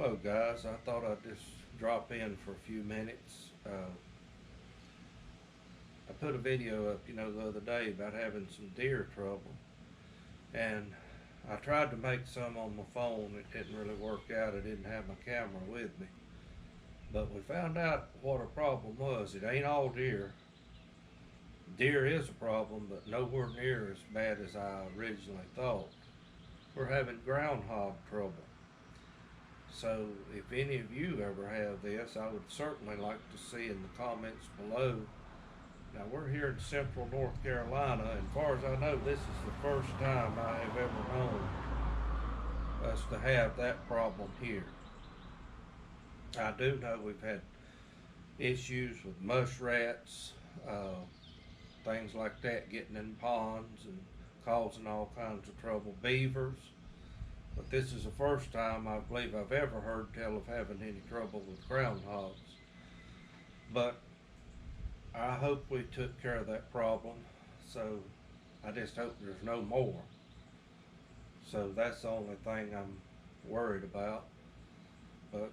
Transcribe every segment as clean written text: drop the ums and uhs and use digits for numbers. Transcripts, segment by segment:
Hello guys, I thought I'd just drop in for a few minutes. I put a video up, the other day about having some deer trouble, and I tried to make some on my phone. It didn't really work out. I didn't have my camera with me, but we found out what our problem was. It ain't all deer. Deer is a problem, but nowhere near as bad as I originally thought. We're having groundhog trouble. So if any of you ever have this, I would certainly like to see in the comments below. Now we're here in central North Carolina, and as far as I know, this is the first time I have ever known us to have that problem here. I do know we've had issues with muskrats, things like that getting in ponds and causing all kinds of trouble. Beavers. But this is the first time I believe I've ever heard tell of having any trouble with groundhogs. But I hope we took care of that problem. So I just hope there's no more. So that's the only thing I'm worried about. But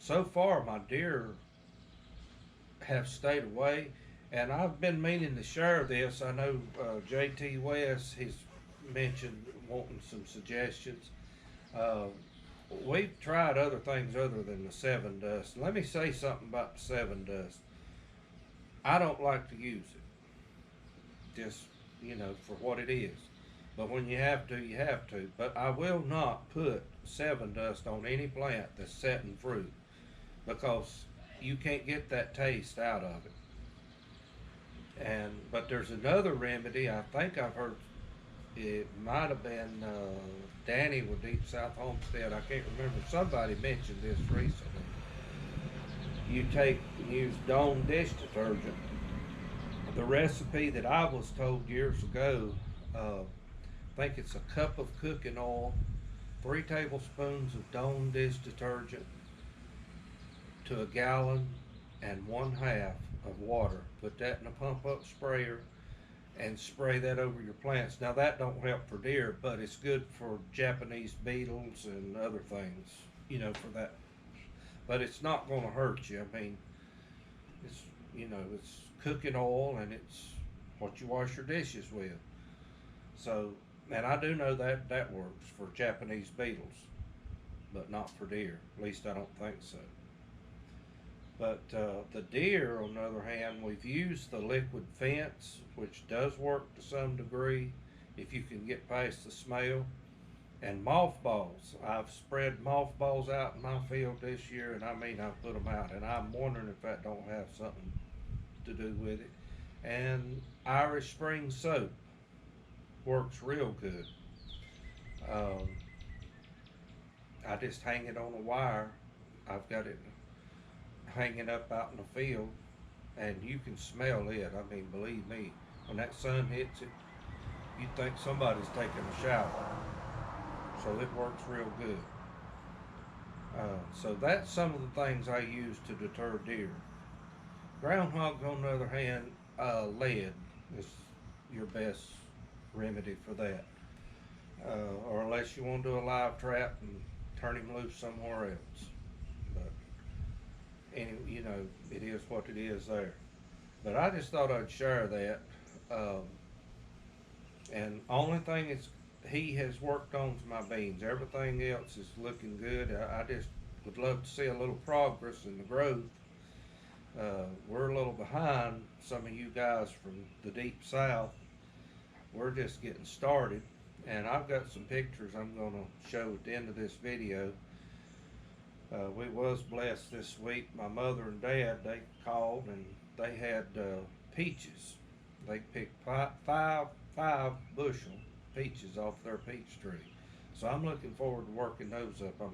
so far my deer have stayed away. And I've been meaning to share this. I know JT West, he's mentioned wanting some suggestions. Uh, we've tried other things other than the 7 dust. Let me say something about the 7 dust. I don't like to use it, just for what it is. But when you have to, you have to. But I will not put 7 dust on any plant that's setting fruit, because you can't get that taste out of it. But there's another remedy. I think I've heard, it might have been Danny with Deep South Homestead. I can't remember. Somebody mentioned this recently. You use Dawn dish detergent. The recipe that I was told years ago, I think it's a cup of cooking oil, 3 tablespoons of Dawn dish detergent to a gallon, and 1/2 of water. Put that in a pump up sprayer and spray that over your plants. Now that don't help for deer, but it's good for Japanese beetles and other things, for that. But it's not going to hurt you. I mean, it's it's cooking oil, and it's what you wash your dishes with. So, and I do know that that works for Japanese beetles, but not for deer. At least I don't think so. But the deer, on the other hand, we've used the liquid fence, which does work to some degree if you can get past the smell. And mothballs. I've spread mothballs out in my field this year, and I mean I've put them out, and I'm wondering if that don't have something to do with it. And Irish Spring soap works real good. Um, I just hang it on a wire. I've got it hanging up out in the field, and you can smell it. I mean, believe me, when that sun hits it, you think somebody's taking a shower. So it works real good. So that's some of the things I use to deter deer. Groundhogs, on the other hand, lead is your best remedy for that. Or unless you want to do a live trap and turn him loose somewhere else. But it is what it is there. But I just thought I'd share that. And only thing is, he has worked on my beans. Everything else is looking good. I just would love to see a little progress in the growth. We're a little behind some of you guys from the deep south. We're just getting started, and I've got some pictures I'm going to show at the end of this video. We was blessed this week. My mother and dad, they called, and they had peaches. They picked five bushel peaches off their peach tree. So I'm looking forward to working those up. I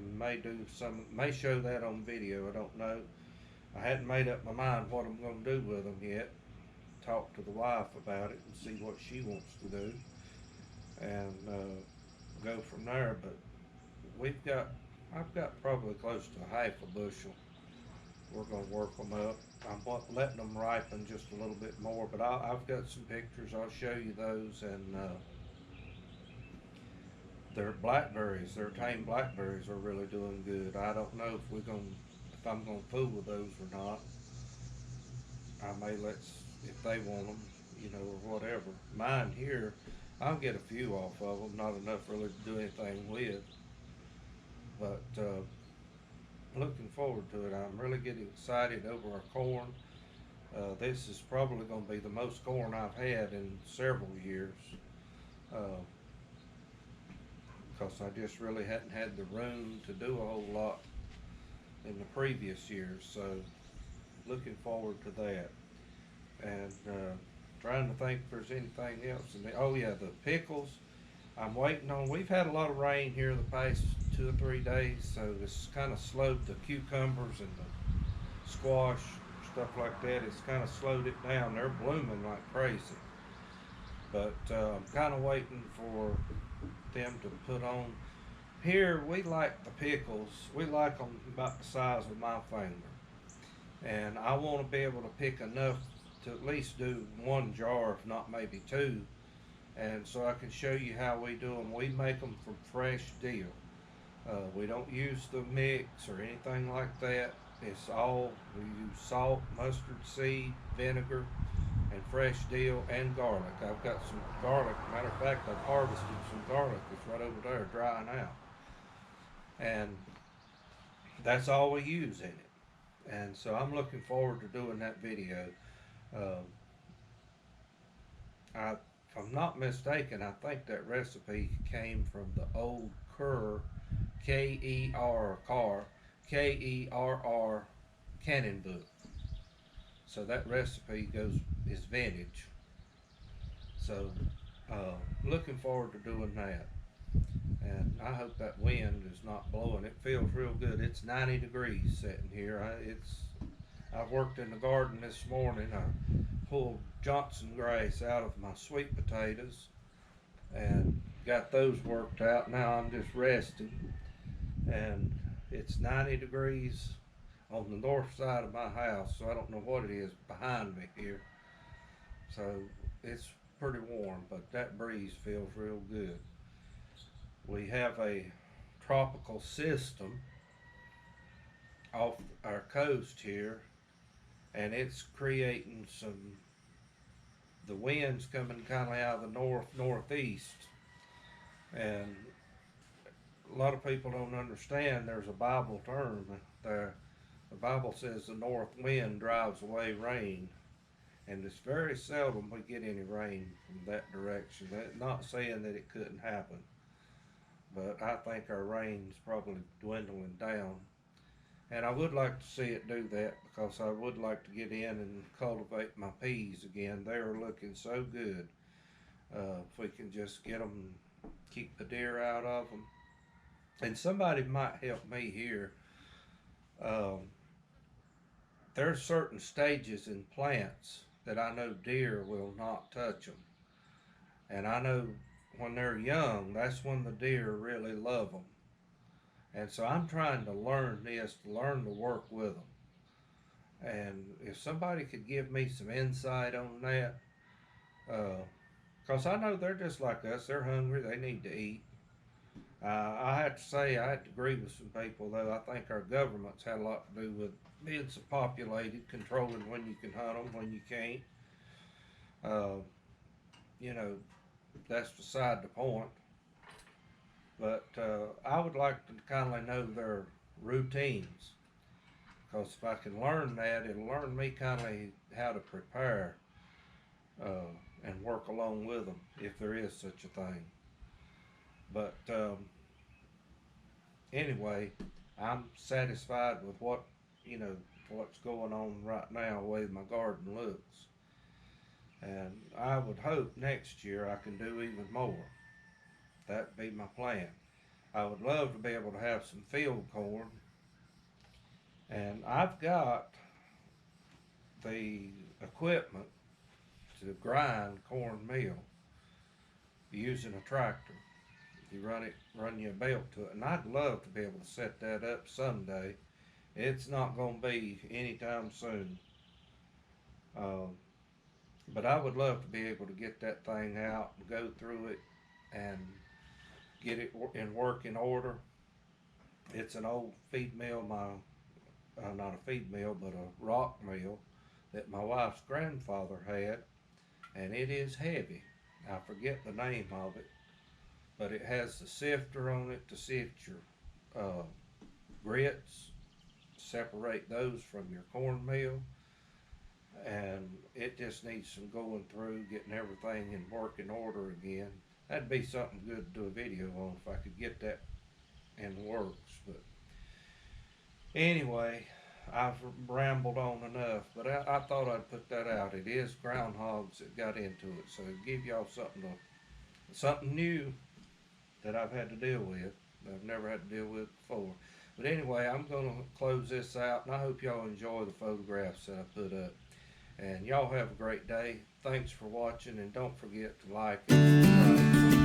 may show that on video, I don't know. I hadn't made up my mind what I'm going to do with them yet. Talk to the wife about it and see what she wants to do, and go from there. But I've got probably close to 1/2 a bushel. We're going to work them up. I'm letting them ripen just a little bit more, but I've got some pictures. I'll show you those, and their blackberries, their tame blackberries are really doing good. I don't know if I'm gonna fool with those or not. I may if they want them, or whatever. Mine here, I'll get a few off of them, not enough really to do anything with. But looking forward to it. I'm really getting excited over our corn. This is probably going to be the most corn I've had in several years. Uh, because I just really hadn't had the room to do a whole lot in the previous years. So looking forward to that, and trying to think if there's anything else. Oh yeah, the pickles. I'm waiting on. We've had a lot of rain here the past 2 or 3 days, so it's kind of slowed the cucumbers and the squash, stuff like that. It's kind of slowed it down. They're blooming like crazy, but I'm kind of waiting for them to put on. Here we like the pickles. We like them about the size of my finger, and I want to be able to pick enough to at least do one jar, if not maybe two. And so I can show you how we do them. We make them from fresh dill. We don't use the mix or anything like that. It's all, we use salt, mustard seed, vinegar, and fresh dill and garlic. I've got some garlic. Matter of fact, I've harvested some garlic that's right over there drying out. And that's all we use in it. And so I'm looking forward to doing that video. Uh, if I'm not mistaken, I think that recipe came from the old Kerr, Kerr Cannon book. So that recipe is vintage. So looking forward to doing that. And I hope that wind is not blowing. It feels real good. It's 90 degrees sitting here. I've worked in the garden this morning. I pulled Johnson grass out of my sweet potatoes and got those worked out. Now I'm just resting, and it's 90 degrees on the north side of my house, so I don't know what it is behind me here. So it's pretty warm, but that breeze feels real good. We have a tropical system off our coast here, and it's creating the wind's coming kind of out of the northeast, and a lot of people don't understand there's a Bible term there. The Bible says the north wind drives away rain, and it's very seldom we get any rain from that direction. That's not saying that it couldn't happen, but I think our rain's probably dwindling down. And I would like to see it do that, because I would like to get in and cultivate my peas again. They are looking so good. If we can just get them, keep the deer out of them. And somebody might help me here. There's certain stages in plants that I know deer will not touch them. And I know when they're young, that's when the deer really love them. And so I'm trying to learn this, to learn to work with them. And if somebody could give me some insight on that, because I know they're just like us, they're hungry, they need to eat. I have to say, I have to agree with some people, though. I think our government's had a lot to do with being so populated, controlling when you can hunt them, when you can't. You know, that's beside the point. But I would like to kind of know their routines, because if I can learn that, it'll learn me kind of how to prepare and work along with them, if there is such a thing. But anyway, I'm satisfied with what's going on right now, the way my garden looks. And I would hope next year I can do even more. That'd be my plan. I would love to be able to have some field corn. And I've got the equipment to grind cornmeal using a tractor. You run your belt to it. And I'd love to be able to set that up someday. It's not going to be anytime soon. But I would love to be able to get that thing out and go through it and get it in working order. It's an old feed mill, not a feed mill, but a rock mill that my wife's grandfather had, and it is heavy. I forget the name of it, but it has the sifter on it to sift your grits, separate those from your cornmeal, and it just needs some going through, getting everything in working order again. That'd be something good to do a video on if I could get that in the works. But anyway, I've rambled on enough, but I thought I'd put that out. It is groundhogs that got into it, so give y'all something new that I've had to deal with. That I've never had to deal with before. But anyway, I'm gonna close this out, and I hope y'all enjoy the photographs that I put up. And y'all have a great day. Thanks for watching, and don't forget to like and subscribe.